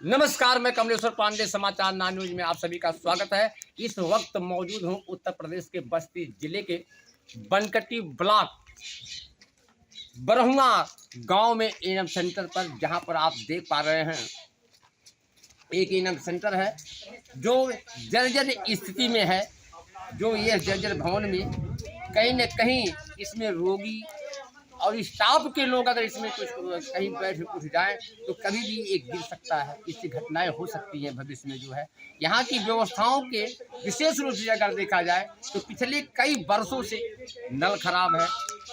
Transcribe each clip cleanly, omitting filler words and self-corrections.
नमस्कार, मैं कमलेश्वर पांडे समाचार नान न्यूज में आप सभी का स्वागत है। इस वक्त मौजूद हूं उत्तर प्रदेश के बस्ती जिले के बनकटी ब्लॉक बरहुआ गांव में एनएम सेंटर पर, जहां पर आप देख पा रहे हैं एक एनएम सेंटर है जो जर्जर स्थिति में है। जो ये जर्जर भवन में कहीं न कहीं इसमें रोगी और स्टाफ के लोग अगर इसमें कुछ कहीं बैठ उठ जाएं तो कभी भी एक गिर सकता है। इससे घटनाएं हो सकती हैं भविष्य में। जो है यहाँ की व्यवस्थाओं के विशेष रूप से अगर देखा जाए तो पिछले कई वर्षों से नल खराब है।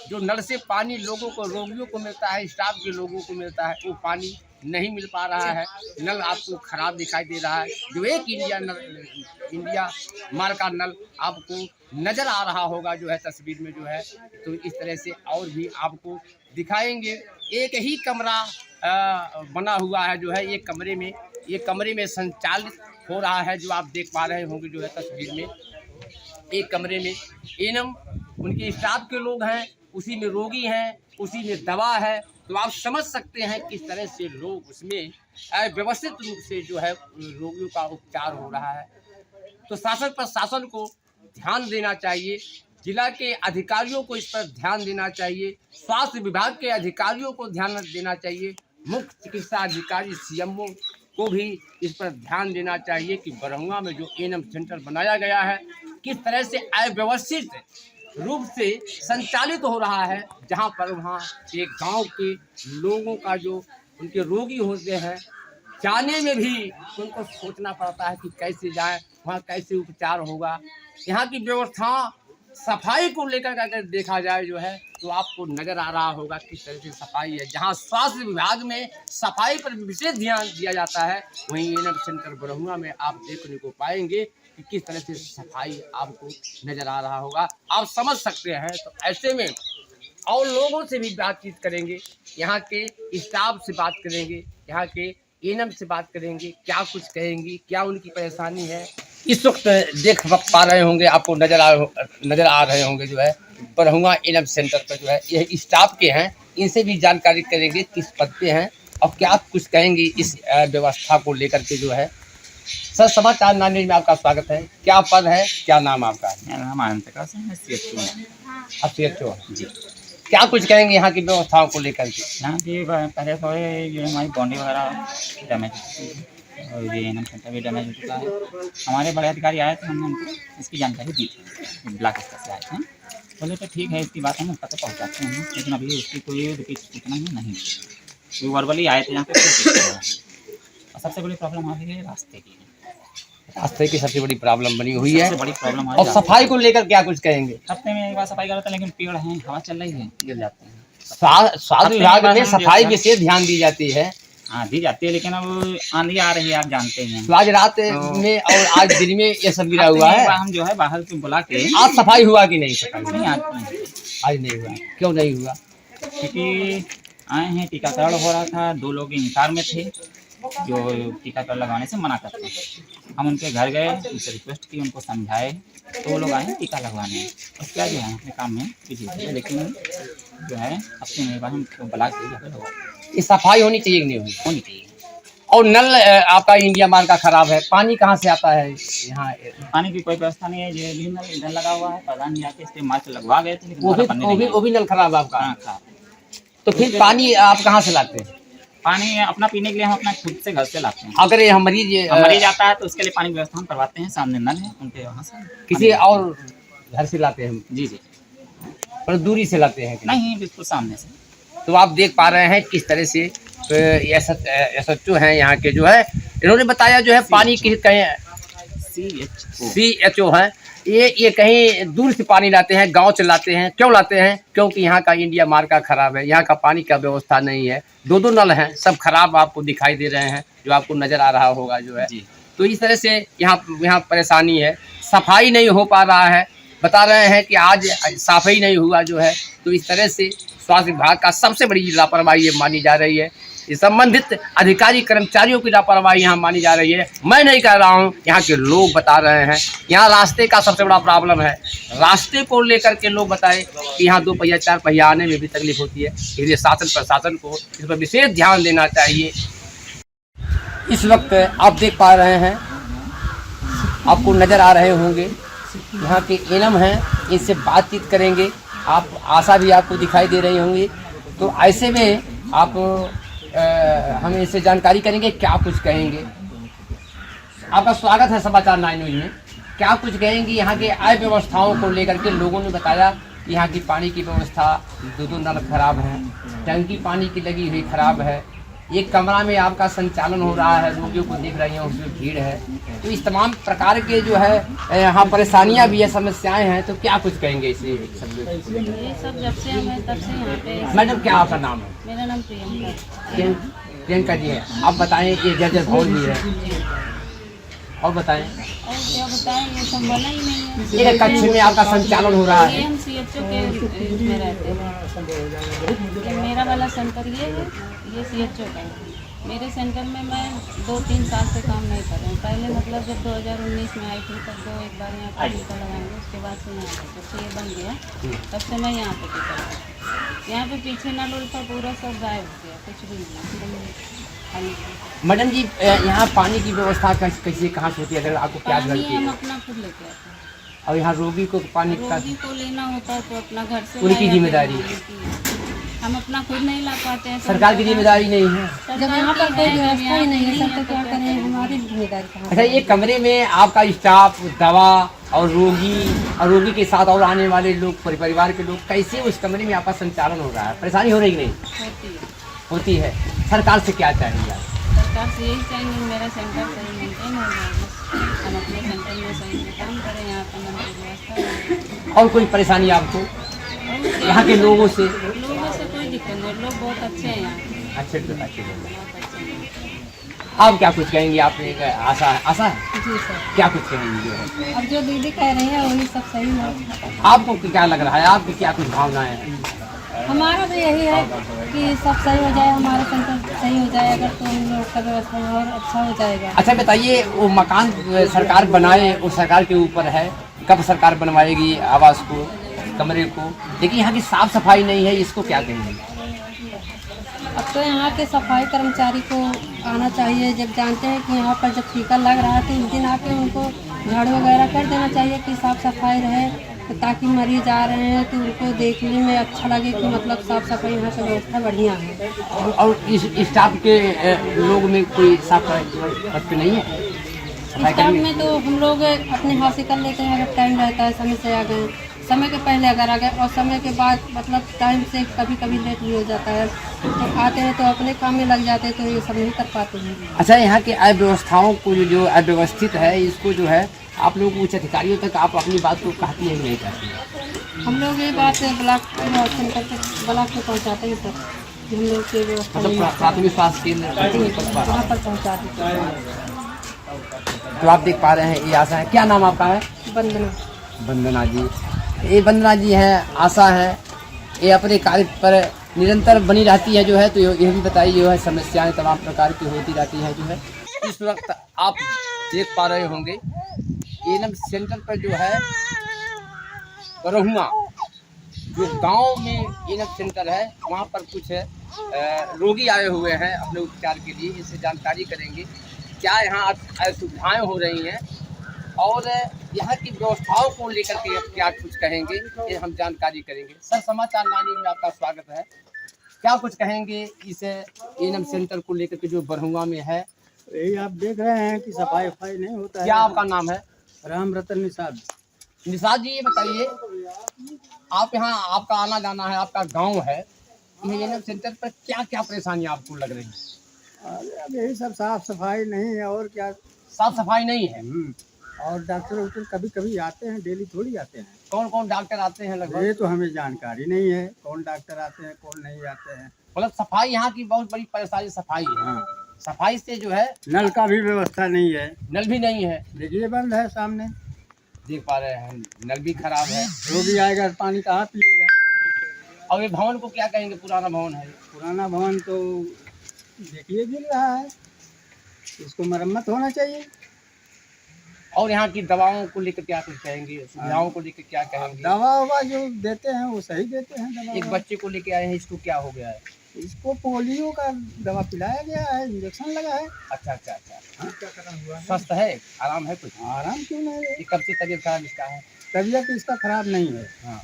जो नल से पानी लोगों को, रोगियों को मिलता है, स्टाफ के लोगों को मिलता है, वो पानी नहीं मिल पा रहा है। नल आपको खराब दिखाई दे रहा है। जो एक इंडिया मार्क का नल आपको नज़र आ रहा होगा जो है तस्वीर में। जो है तो इस तरह से और भी आपको दिखाएंगे। एक ही कमरा बना हुआ है जो है एक कमरे में संचालित हो रहा है। जो आप देख पा रहे होंगे जो है तस्वीर में, एक कमरे में एनएम उनके स्टाफ के लोग हैं, उसी में रोगी हैं, उसी में दवा है। तो आप समझ सकते हैं किस तरह से लोग उसमें व्यवस्थित रूप से जो है रोगियों का उपचार हो रहा है। तो शासन प्रशासन को ध्यान देना चाहिए, जिला के अधिकारियों को इस पर ध्यान देना चाहिए, स्वास्थ्य विभाग के अधिकारियों को ध्यान देना चाहिए, मुख्य चिकित्सा अधिकारी सीएमओ को भी इस पर ध्यान देना चाहिए कि बरहुआ में जो एनएम सेंटर बनाया गया है किस तरह से अव्यवस्थित रूप से संचालित हो रहा है। जहां पर वहां एक गांव के लोगों का जो उनके रोगी होते हैं, जाने में भी उनको सोचना पड़ता है कि कैसे जाएं, वहाँ कैसे उपचार होगा। यहाँ की व्यवस्था सफाई को लेकर अगर देखा जाए जो है तो आपको नज़र आ रहा होगा किस तरह से सफाई है। जहाँ स्वास्थ्य विभाग में सफाई पर विशेष ध्यान दिया जाता है, वहीं एनएम सेंटर बरहुआ में आप देखने को पाएंगे कि किस तरह से सफाई आपको नज़र आ रहा होगा। आप समझ सकते हैं। तो ऐसे में और लोगों से भी बातचीत करेंगे, यहाँ के स्टाफ से बात करेंगे, यहाँ के एनएम से बात करेंगे, क्या कुछ कहेंगी, क्या उनकी परेशानी है। इस वक्त देख पा रहे होंगे, आपको नज़र आ रहे होंगे जो है बरहुआ एनएम सेंटर पर जो है यह स्टाफ के हैं। इनसे भी जानकारी करेंगे किस पद पे हैं और क्या कुछ कहेंगे इस व्यवस्था को लेकर के जो है। सर, समाचार नान न्यूज में आपका स्वागत है। क्या पद है, क्या नाम आपका? मेरा नाम आनंद प्रकाश है, आप सीएचओ जी। क्या कुछ कहेंगे यहाँ की व्यवस्थाओं को लेकर के? यहाँ की पहले तो ये हमारी बॉन्डी वगैरह डैमेज हो चुकी है और ये एनएम सेंटर भी डैमेज हो चुका है। हमारे बड़े अधिकारी आए थे, हमने उनको इसकी जानकारी दी थी, ब्लॉक स्तर से आए थे। बोले तो ठीक है, इसकी बात हम पता पहुँचाते हैं, लेकिन अभी उसकी कोई सूचना नहीं है। वो वर्बली आए थे यहाँ पे। और सबसे बड़ी प्रॉब्लम आ रही है रास्ते की। रास्ते की सबसे बड़ी प्रॉब्लम बनी हुई है। सबसे बड़ी प्रॉब्लम और सफाई को लेकर क्या कुछ कहेंगे? हफ्ते में एक बार सफाई करते हैं, लेकिन पेड़ हैं, हवा चल रही है, गिर जाते हैं। स्वास्थ्य विभाग में सफाई विशेष ध्यान दी जाती है। हाँ, दी जाती है, लेकिन अब आंधी आ रही है, आप जानते हैं। तो आज रात में और आज दिन में ये सब गिरा हुआ है। हम जो है बाहर से बुला के आज सफाई हुआ कि नहीं? सफाई नहीं, आज नहीं हुआ। क्यों नहीं हुआ? क्योंकि आए हैं, टीकाकरण हो रहा था, 2 लोग इंकार में थे जो टीकाकरण लगवाने से मना करते हैं। हम उनके घर गए, उनसे रिक्वेस्ट की, उनको समझाए, तो वो लोग आए टीका लगवाने। और क्या जो है अपने काम में बिजी थे, लेकिन जो है हफ्ते में एक बार हम बुला के ये सफाई होनी चाहिए कि नहीं होनी चाहिए। और नल आपका इंडिया मार्क का खराब है, पानी कहाँ से आता है यहाँ? पानी की कोई व्यवस्था नहीं है। ये भी नल इधर लगा हुआ है, प्रधान जी आके इसके मार्च लगवा गए थे, लेकिन वो भी नल खराब है आपका। हाँ, खराब। तो फिर पानी आप कहाँ से लाते हैं? पानी अपना पीने के लिए हम अपना खुद से घर से लाते हैं। अगर ये मरीज आता है तो उसके लिए पानी की व्यवस्था हम करवाते हैं। सामने नल है, उनके वहाँ से किसी और घर से लाते हैं? जी जी, पर दूरी से लाते हैं? नहीं, बिल्कुल सामने से। तो आप देख पा रहे हैं किस तरह से एसएचओ हैं यहाँ के जो है, इन्होंने बताया जो है पानी की कहीं सीएचओ है, ये कहीं दूर से पानी लाते हैं, गांव से लाते हैं। क्यों लाते हैं? क्योंकि यहाँ का इंडिया मार्क का खराब है, यहाँ का पानी का व्यवस्था नहीं है। 2 नल हैं, सब खराब आपको दिखाई दे रहे हैं, जो आपको नज़र आ रहा होगा जो है। तो इस तरह से यहाँ परेशानी है, सफाई नहीं हो पा रहा है। बता रहे हैं कि आज सफाई नहीं हुआ जो है। तो इस तरह से स्वास्थ्य विभाग का सबसे बड़ी लापरवाही ये मानी जा रही है। ये संबंधित अधिकारी कर्मचारियों की लापरवाही यहाँ मानी जा रही है। मैं नहीं कह रहा हूँ, यहाँ के लोग बता रहे हैं। यहाँ रास्ते का सबसे बड़ा प्रॉब्लम है। रास्ते को लेकर के लोग बताएं कि यहाँ 2 पहिया 4 पहिया आने में भी तकलीफ होती है। इसलिए शासन प्रशासन को इस पर विशेष ध्यान देना चाहिए। इस वक्त आप देख पा रहे हैं, आपको नज़र आ रहे होंगे यहाँ के एनम हैं, इनसे बातचीत करेंगे। आप आशा भी आपको दिखाई दे रही होंगी, तो ऐसे में आप हम इनसे जानकारी करेंगे, क्या कुछ कहेंगे। आपका स्वागत है समाचार 9 न्यूज में। क्या कुछ कहेंगी यहाँ के अव्यवस्थाओं को लेकर के? लोगों ने बताया कि यहाँ की पानी की व्यवस्था, दो नल खराब हैं, टंकी पानी की लगी हुई खराब है, एक कमरा में आपका संचालन हो रहा है, रोगियों को देख रही हैं, उसमें भीड़ है। तो इस तमाम प्रकार के जो है यहाँ परेशानियाँ भी है, समस्याएं हैं, तो क्या कुछ कहेंगे इसे सब? ये सब जब से हमें तब से यहाँ पे। मैडम क्या आपका नाम है? मेरा नाम प्रियंका। प्रियंका जी है। आप बताएं, ये जर्जर भवन भी है, और बताएं। और क्या बताएं, ये सब बना ही नहीं है। एक कक्ष में आपका संचालन हो रहा ये है। हम CHO के में रहते हैं। ये मेरा वाला सेंटर ये है, ये CHO का है। मेरे सेंटर में मैं 2-3 साल से काम नहीं कर रही हूँ। पहले मतलब जब 2019 में आई थी तब एक बार यहाँ पे टीका लगाएंगे, उसके बाद से यहाँ पे जब से ये बन गया तब से मैं यहाँ पे टीका लगाई। यहाँ पे पीछे नल उल का पूरा सब गायब हो गया, कुछ भी नहीं। मैडम जी, यहाँ पानी की व्यवस्था कैसे कहाँ से होती है? अगर आपको प्यास पानी लगती हम है अपना खुद लेके आते हैं। और यहाँ रोगी को पानी का रोगी को लेना होता है तो अपना घर से उनकी लाया जिम्मेदारी। जाता है। हम अपना खुद नहीं ला पाते हैं तो सरकार की जिम्मेदारी नहीं है। जब यहाँ पर कोई व्यवस्था ही नहीं है सब तो क्या करें, हमारी जिम्मेदारी कहाँ। अच्छा, ये कमरे में आपका स्टाफ, दवा और रोगी के साथ और आने वाले लोग, परिवार के लोग, कैसे उस कमरे में आपका संचालन हो रहा है? परेशानी हो रही कि नहीं? होती है। सरकार से क्या चाहिए? सरकार से यही चाहेंगे मेरा सेंटर सही मेंटेन हो जाए, बस हम अपने सेंटर में सही से काम करें, यहाँ पर नल की व्यवस्था हो। और कोई परेशानी आपको और यहाँ के लोगों से? लोगों से कोई दिक्कत नहीं, लोग बहुत अच्छे हैं यहाँ, अच्छे लोग। बहुत अच्छे हैं। आप क्या कुछ कहेंगे? आप एक आशा है जी सर। क्या कुछ कहेंगे जो है? अब जो दीदी कह रही है वही सब सही है। आपको क्या लग रहा है? आपकी क्या कुछ भावनाएं हैं? हमारा तो यही है कि सब सही हो जाए, हमारा सेंटर सही हो जाए, अगर तो हम लोग का व्यवस्था और अच्छा हो जाएगा। अच्छा बताइए, वो मकान सरकार बनाए, वो सरकार के ऊपर है, कब सरकार बनवाएगी आवास को, कमरे को, लेकिन यहाँ की साफ सफाई नहीं है, इसको क्या कहेंगे? अब तो यहाँ के सफाई कर्मचारी को आना चाहिए, जब जानते हैं कि यहाँ पर जब टीका लग रहा है तो उस दिन आके उनको झाड़ू वगैरह कर देना चाहिए कि साफ़ सफाई रहे, तो ताकि मरीज आ रहे हैं तो उनको देखने में अच्छा लगे कि मतलब साफ़ सफाई यहाँ की व्यवस्था बढ़िया है। और इस स्टाफ के लोग में कोई साफ सफाई नहीं है? स्टाफ में तो हम लोग अपने हाथ से कर लेते हैं, अगर टाइम रहता है, समय से आ गए, समय के पहले अगर आ गए, और समय के बाद मतलब टाइम से कभी कभी लेट भी हो जाता है, तो आते हैं तो अपने काम में लग जाते हैं, तो ये सब नहीं कर पाते हैं। अच्छा, यहाँ के अव्यवस्थाओं को जो अव्यवस्थित है, इसको जो है आप लोग उच्च अधिकारियों तक आप अपनी बात को कहती है कि नहीं कहती है? हम लोग ये बात ब्लॉक सेंटर तक, ब्लॉक में पहुँचाते हैं सर, कि हम लोग की व्यवस्था मतलब प्राथमिक स्वास्थ्य केंद्र वहाँ पर पहुँचा देते हैं। तो आप देख पा रहे हैं, ये आशा है। क्या नाम आपका है? वंदना। वंदना जी। ये वंदना जी हैं, आशा है, ये अपने कार्य पर निरंतर बनी रहती है जो है। तो ये भी बताइए, जो है समस्याएं तमाम प्रकार की होती रहती हैं जो है। इस वक्त आप देख पा रहे होंगे एनम सेंटर पर जो है बरहुआ, जो गांव में एनम सेंटर है, वहाँ पर कुछ रोगी आए हुए हैं अपने उपचार के लिए। इससे जानकारी करेंगे क्या यहाँ असुविधाएँ हो रही हैं और यहाँ की व्यवस्थाओं को लेकर के क्या कुछ कहेंगे, ये हम जानकारी करेंगे। सर, समाचार 9 न्यूज में आपका स्वागत है। क्या कुछ कहेंगे इस एनम सेंटर को लेकर के जो बरहुआ में है? यही आप देख रहे हैं कि सफाई वफाई नहीं होता है। क्या आपका नाम है? राम रतन निषाद। निषाद जी, ये बताइए, आप यहाँ, आपका आना जाना है, आपका गांव है, ये एनम सेंटर पर क्या क्या परेशानियाँ आपको लग रही हैं? अब यही सब साफ सफाई नहीं है और क्या। साफ सफाई नहीं है। और डॉक्टर वॉक्टर कभी कभी आते हैं, डेली थोड़ी आते हैं। कौन कौन डॉक्टर आते हैं लगभग? ये तो हमें जानकारी नहीं है कौन डॉक्टर आते हैं कौन नहीं आते हैं। मतलब सफाई यहाँ की बहुत बड़ी परेशानी सफाई है। हाँ, सफाई से जो है, नल का भी व्यवस्था नहीं है। नल भी नहीं है, देखिए बंद है सामने, देख पा रहे हैं, नल भी खराब है। रोगी आएगा पानी कहाँ पिएगा। और ये भवन को क्या कहेंगे? पुराना भवन है, पुराना भवन तो देखिए गिर रहा है, इसको मरम्मत होना चाहिए। और यहाँ की दवाओं को लेकर क्या कुछ कहेंगे? सुविधाओं को लेकर क्या कहेंगे? दवा ववा जो देते हैं वो सही देते हैं दवा। एक बच्चे को लेके आए हैं, इसको क्या हो गया है? इसको पोलियो का दवा पिलाया गया है, इंजेक्शन लगा है। अच्छा अच्छा अच्छा, स्वस्थ है, आराम है कुछ? आराम क्यों नहीं है? ये कब से तबीयत खराब इसका है? तबीयत इसका खराब नहीं है। हाँ।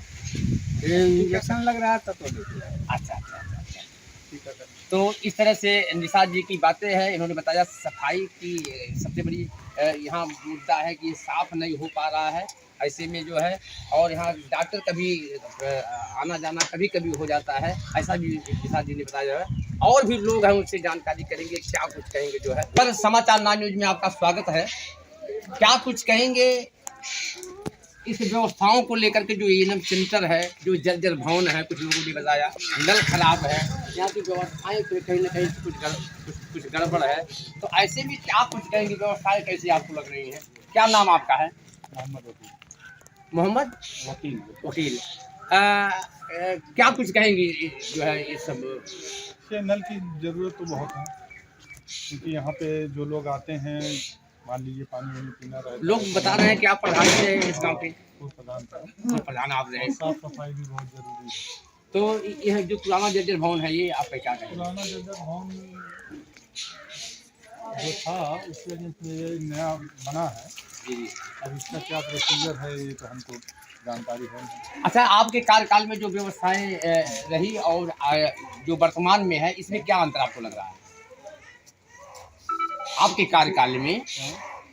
ये इंजेक्शन लग रहा था तो देखिए। अच्छा अच्छा अच्छा अच्छा। तो इस तरह से निषाद जी की बातें हैं। इन्होंने बताया सफाई की सबसे बड़ी यहाँ मुद्दा है कि साफ नहीं हो पा रहा है, ऐसे में जो है, और यहाँ डॉक्टर कभी आना जाना कभी कभी हो जाता है, ऐसा भी निषाद जी ने बताया है। और भी लोग हैं, उनसे जानकारी करेंगे, क्या कुछ कहेंगे जो है। पर समाचार 9 न्यूज में आपका स्वागत है। क्या कुछ कहेंगे इस व्यवस्थाओं को लेकर के? जो एएनएम सेंटर है, जो जर्जर भवन है, कुछ लोगों ने बताया नल खराब है, यहाँ की व्यवस्थाएं कहीं ना कहीं कुछ गड़बड़ है, तो ऐसे में क्या कुछ कहेंगे? व्यवस्थाएं कैसी आपको लग रही हैं? क्या नाम आपका है? मोहम्मद वकील। क्या कुछ कहेंगे जो है ये सब? ये नल की ज़रूरत तो बहुत है, क्योंकि यहाँ पे जो लोग आते हैं, मान लीजिए पानी वानी पीना रहता है। लोग बता रहे हैं कि आप प्रधान से हैं इस गांव के? प्रधान आप रहे। साफ सफाई भी बहुत ज़रूरी है। तो यह जो पुराना जर्जर भवन है, ये आप क्या कहेंगे? पुराना जर्जर भवन जो था उसके वजह से ये नया बना है। जी। अब इसका क्या प्रोसीजर है ये तो हमको जानकारी है नहीं। अच्छा, आपके कार्यकाल में जो व्यवस्थाएं रही और जो वर्तमान में है, इसमें क्या अंतर आपको लग रहा है? आपके कार्यकाल में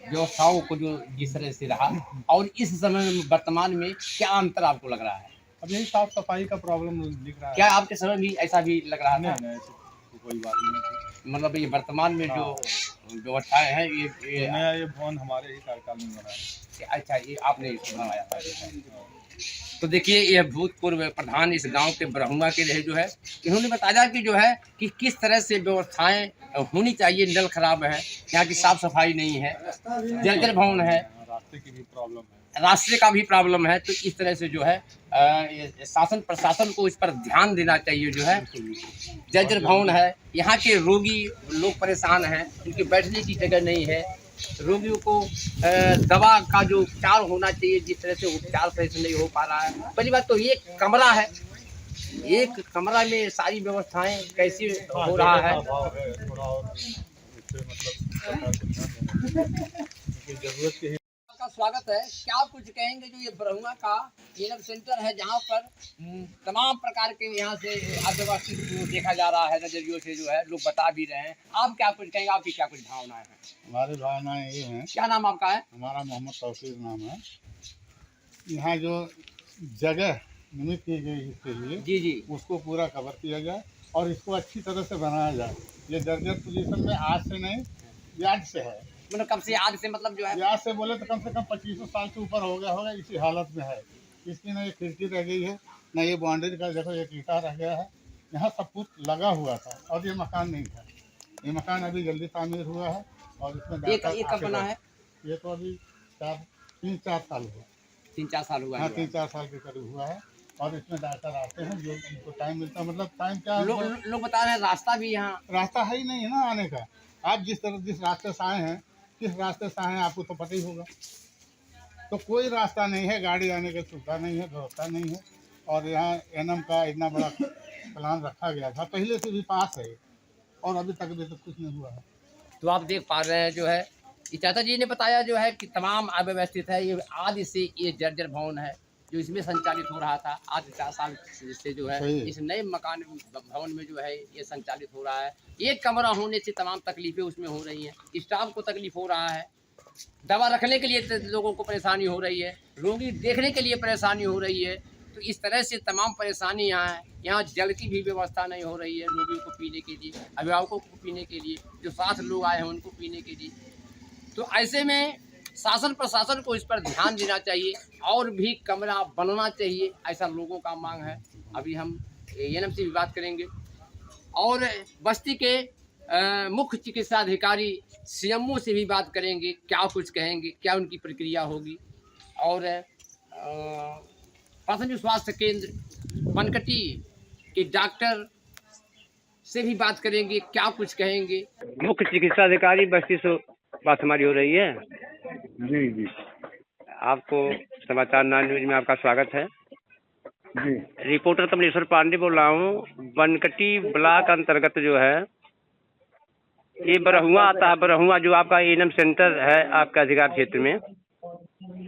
व्यवस्थाओं को जो जिस तरह से रहा और इस समय में वर्तमान में क्या अंतर आपको लग रहा है? अब यही साफ सफाई का प्रॉब्लम दिख रहा है। क्या आपके समय भी ऐसा भी लग रहा था? नहीं, ऐसी तो कोई बात नहीं थी। मतलब ये वर्तमान में जो व्यवस्थाएं हैं, ये नया ये भवन हमारे ही कार्यकाल में बना है। अच्छा, ये आपने इसको बनवाया था? तो देखिए, यह भूतपूर्व प्रधान इस गांव के ब्रह्मा के रहे जो है, इन्होंने बताया कि जो है कि किस तरह से व्यवस्थाएं होनी चाहिए। नल खराब है, यहाँ की साफ सफाई नहीं है, जर्जर भवन है, रास्ते की भी प्रॉब्लम है, रास्ते का भी प्रॉब्लम है। तो इस तरह से जो है शासन प्रशासन को इस पर ध्यान देना चाहिए जो है। जर्जर भवन है, यहाँ के रोगी लोग परेशान हैं, उनके बैठने की जगह नहीं है, रोगियों को दवा का जो उपचार होना चाहिए, जिस तरह से उपचार सही से नहीं हो पा रहा है। पहली बात तो एक कमरा है, एक कमरा में सारी व्यवस्थाएं कैसे हो रहा है? थोड़ा और इससे मतलब जरूरत के आपका स्वागत है। क्या कुछ कहेंगे जो ये ब्रह्मा का एएनएम सेंटर है, जहाँ पर तमाम प्रकार के यहाँ से आदिवासी को देखा जा रहा है, नजरियों से जो है लोग बता भी रहे हैं। आप क्या कुछ कहेंगे? आपकी क्या कुछ भावनाएं हैं? हमारी भावनाएं ये हैं। क्या नाम आपका है? हमारा मोहम्मद तौफीक नाम है। यहाँ जो जगह निमित की गई इसके लिए, जी जी, उसको पूरा कवर किया जाए और इसको अच्छी तरह से बनाया जाए। ये जर्जर पोजीशन में आज से नहीं, याद से है। मतलब कब से? आज से मतलब जो है, याद से बोले तो कम से कम 25 साल से ऊपर हो गया होगा। इसी हालत में है। इसकी ना ये खिड़की रह गई है, ना ये बाउंड्री का देखो एक ईटा रह गया है। यहाँ सब कुछ लगा हुआ था और ये मकान नहीं था। ये मकान अभी जल्दी तामीर हुआ है और इसमें ये कब बना है? ये तो अभी 3-4 साल हुआ। 3-4 साल हुआ हाँ, है। 3-4 साल के करीब हुआ है। और इसमें डॉक्टर आते हैं जो उनको टाइम मिलता है। मतलब टाइम क्या है, लोग बता रहे हैं रास्ता भी यहाँ, रास्ता है ही नहीं है ना आने का। आप जिस रास्ते से आए हैं, किस रास्ते से आए हैं आपको तो पता ही होगा। तो कोई रास्ता नहीं है, गाड़ी आने की सुविधा नहीं है, व्यवस्था नहीं है। और यहाँ एएनएम का इतना बड़ा प्लान रखा गया था, पहले से भी पास है और अभी तक कुछ नहीं हुआ है। तो आप देख पा रहे हैं जो है, चाचा जी ने बताया जो है कि तमाम अव्यवस्थित है। ये आदि से ये जर्जर भवन है जो इसमें संचालित हो रहा था। आज 4 साल से जो है इस नए मकान भवन में जो है ये संचालित हो रहा है। एक कमरा होने से तमाम तकलीफें उसमें हो रही हैं। स्टाफ को तकलीफ हो रहा है, दवा रखने के लिए लोगों को परेशानी हो रही है, रोगी देखने के लिए परेशानी हो रही है। तो इस तरह से तमाम परेशानी यहाँ है। यहाँ जल की भी व्यवस्था नहीं हो रही है रोगियों को पीने के लिए, अभिभावकों को पीने के लिए, जो 7 लोग आए हैं उनको पीने के लिए। तो ऐसे में शासन प्रशासन को इस पर ध्यान देना चाहिए और भी कमरा बनना चाहिए, ऐसा लोगों का मांग है। अभी हम एएनएम से भी बात करेंगे और बस्ती के मुख्य चिकित्सा अधिकारी सीएमओ से भी बात करेंगे, क्या कुछ कहेंगे, क्या उनकी प्रक्रिया होगी। और प्राथमिक स्वास्थ्य केंद्र बनकटी के डॉक्टर से भी बात करेंगे, क्या कुछ कहेंगे। मुख्य चिकित्सा अधिकारी बस्ती से बात हमारी हो रही है। जी जी, आपको समाचार 9 न्यूज में आपका स्वागत है। जी रिपोर्टर कमलेश्वर पांडे बोल रहा हूँ। बनकटी ब्लॉक अंतर्गत जो है ये बरहुआ आता है। बरहुआ जो आपका एनएम सेंटर है आपका अधिकार क्षेत्र में,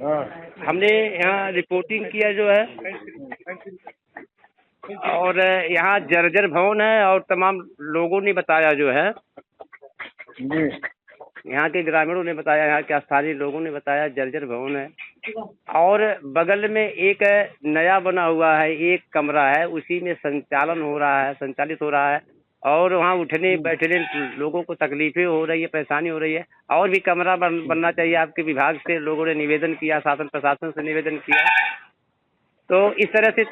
हाँ हमने यहाँ रिपोर्टिंग किया जो है, और यहाँ जर्जर भवन है और तमाम लोगों ने बताया जो है, जी यहाँ के ग्रामीणों ने बताया, यहाँ के स्थानीय लोगों ने बताया जर्जर भवन है। और बगल में एक नया बना हुआ है, एक कमरा है, उसी में संचालन हो रहा है, संचालित हो रहा है। और वहाँ उठने बैठने लोगों को तकलीफें हो रही है, परेशानी हो रही है। और भी कमरा बनना चाहिए। आपके विभाग से लोगों ने निवेदन किया, शासन प्रशासन से निवेदन किया। तो इस तरह से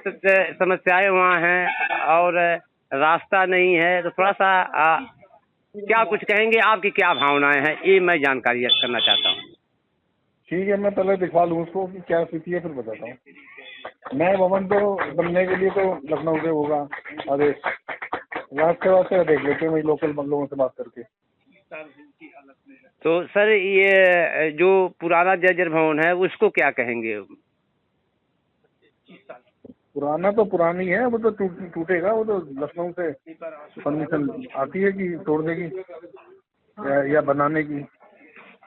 समस्याएं वहाँ हैं और रास्ता नहीं है। तो थोड़ा सा क्या कुछ कहेंगे, आपकी क्या भावनाएं हैं, ये मैं जानकारी करना चाहता हूँ। ठीक है, मैं पहले दिखवा लूँ उसको कि क्या स्थिति है, फिर बताता हूँ। नए भवन तो बनने के लिए तो लखनऊ से होगा आदेश, रास्ते वास्ते देख लेते हैं वही लोकल लोगों से बात करके। तो सर ये जो पुराना जर्जर भवन है उसको क्या कहेंगे? पुराना तो पुरानी है, वो तो टूटेगा। वो तो लखनऊ से परमिशन आती है कि तोड़ने की या बनाने की।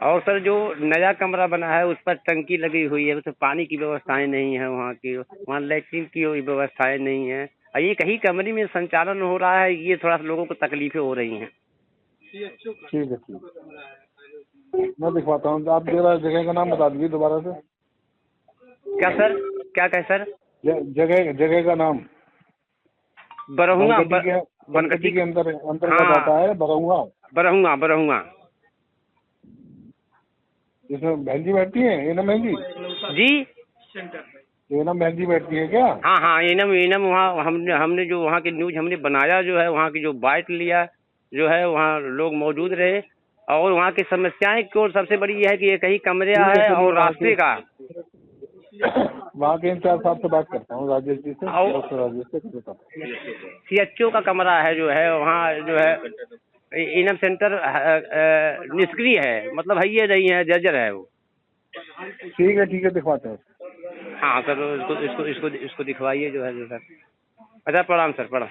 और सर जो नया कमरा बना है उस पर टंकी लगी हुई है, उसमें पानी की व्यवस्थाएं नहीं है, वहाँ लैट्रिन की व्यवस्थाएं नहीं है। और ये कहीं कमरे में संचालन हो रहा है, ये थोड़ा सा लोगों को तकलीफें हो रही हैं। ठीक है, मैं दिखवाता हूँ। आप जरा जगह का नाम बता दीजिए दोबारा से। क्या सर, क्या कहे सर? जगह का नाम बरहुआ। बनकटी के अंतर्गत आता है बरहुआ। बरहुआ बरहुआ जिसमें बहन जी बैठती है, एनम बहन जी जी, एनम बहन जी बैठती है क्या? हाँ हाँ, एनम वहाँ हमने जो वहाँ की न्यूज हमने बनाया जो है, वहाँ की जो बाइट लिया जो है, वहाँ लोग मौजूद रहे। और वहाँ की समस्याएं क्यों सबसे बड़ी ये है कि ये कहीं कमरा है और रास्ते का। वहाँ के इंचार्ज साहब से बात करता हूँ, राजेश जी से। राजेश से CHO का कमरा है जो है, वहाँ जो है एनएम सेंटर निष्क्रिय है, मतलब है ये नहीं है, जर्जर है वो। ठीक है, दिखवाते हैं। हाँ सर, इसको दिखवाइए जो है सर। अच्छा, प्रणाम सर, प्रणाम।